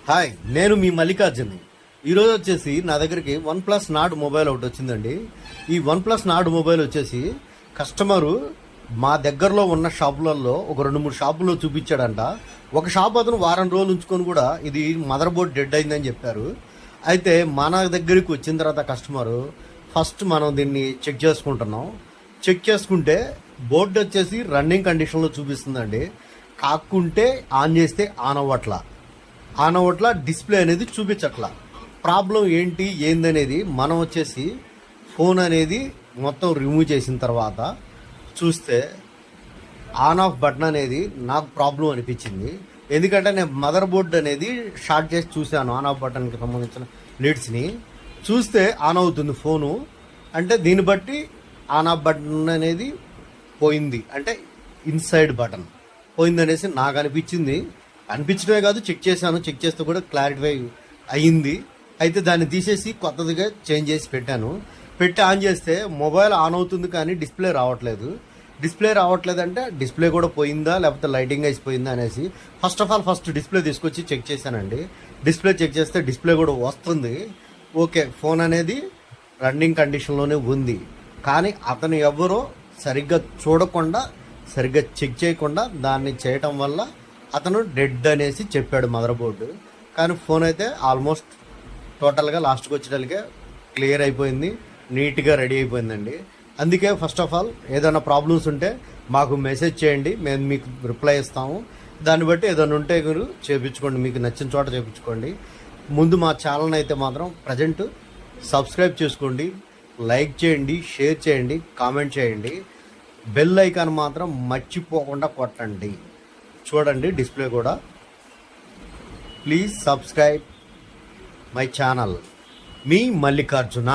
Hi, నేను మీ మల్లికార్జున్ని. ఈరోజు వచ్చేసి నా దగ్గరికి OnePlus Nord మొబైల్ ఒకటి వచ్చిందండి. ఈ OnePlus Nord మొబైల్ వచ్చేసి కస్టమరు మా దగ్గరలో ఉన్న షాపులలో ఒక 2-3 షాపుల్లో చూపించాడంట. ఒక షాప్ అతను వారం రోజులు ఉంచుకొని కూడా ఇది మదర్ బోర్డ్ డెడ్ అయిందని చెప్పారు. అయితే మన దగ్గరికి వచ్చిన తర్వాత కస్టమరు ఫస్ట్ మనం దీన్ని చెక్ చేసుకుంటున్నాం. చెక్ చేసుకుంటే బోర్డు వచ్చేసి రన్నింగ్ కండిషన్లో చూపిస్తుందండి. కాకుంటే ఆన్ చేస్తే ఆన్ అవ్వట్లా, డిస్ప్లే అనేది చూపించట్లా. ప్రాబ్లం ఏందనేది మనం వచ్చేసి ఫోన్ అనేది మొత్తం రిమూవ్ చేసిన తర్వాత చూస్తే ఆన్ ఆఫ్ బటన్ అనేది నాకు ప్రాబ్లం అనిపించింది. ఎందుకంటే నేను మదర్ బోర్డ్ అనేది షార్ట్ చేసి చూశాను. ఆన్ ఆఫ్ బటన్కి సంబంధించిన లీడ్స్ని చూస్తే ఆన్ అవుతుంది ఫోను. అంటే దీన్ని బట్టి ఆన్ ఆఫ్ బటన్ అనేది పోయింది, అంటే ఇన్సైడ్ బటన్ పోయిందనేసి నాకు అనిపించడమే కాదు, చెక్ చేస్తే కూడా క్లారిఫై అయ్యింది. అయితే దాన్ని తీసేసి కొత్తదిగా చేంజ్ చేసి పెట్టి ఆన్ చేస్తే మొబైల్ ఆన్ అవుతుంది కానీ డిస్ప్లే రావట్లేదంటే డిస్ప్లే కూడా పోయిందా లేకపోతే లైటింగ్ అయిపోయిందా అనేసి ఫస్ట్ డిస్ప్లే తీసుకొచ్చి చెక్ చేశానండి. డిస్ప్లే చెక్ చేస్తే డిస్ప్లే కూడా వస్తుంది. ఓకే, ఫోన్ అనేది రన్నింగ్ కండిషన్లోనే ఉంది. కానీ అతను ఎవరో సరిగ్గా చూడకుండా సరిగ్గా చెక్ చేయకుండా దాన్ని చేయటం వల్ల అతను డెడ్ అనేసి చెప్పాడు మదర్ బోర్డు. కానీ ఫోన్ అయితే ఆల్మోస్ట్ టోటల్గా లాస్ట్కి వచ్చేటట్టుగా క్లియర్ అయిపోయింది, నీట్గా రెడీ అయిపోయిందండి. అందుకే ఫస్ట్ ఆఫ్ ఆల్ ఏదైనా ప్రాబ్లమ్స్ ఉంటే మాకు మెసేజ్ చేయండి, మేము మీకు రిప్లై ఇస్తాము. దాన్ని బట్టి ఏదైనా ఉంటే మీరు చేయించుకోండి, మీకు నచ్చిన చోట చేయించుకోండి. ముందు మా ఛానల్ అయితే మాత్రం ప్రజెంట్ సబ్స్క్రైబ్ చేసుకోండి, లైక్ చేయండి, షేర్ చేయండి, కామెంట్ చేయండి. బెల్ ఐకాన్ మాత్రం మర్చిపోకుండా కొట్టండి. చూడండి డిస్ప్లే కూడా. Please subscribe my channel. Me Mallikarjuna.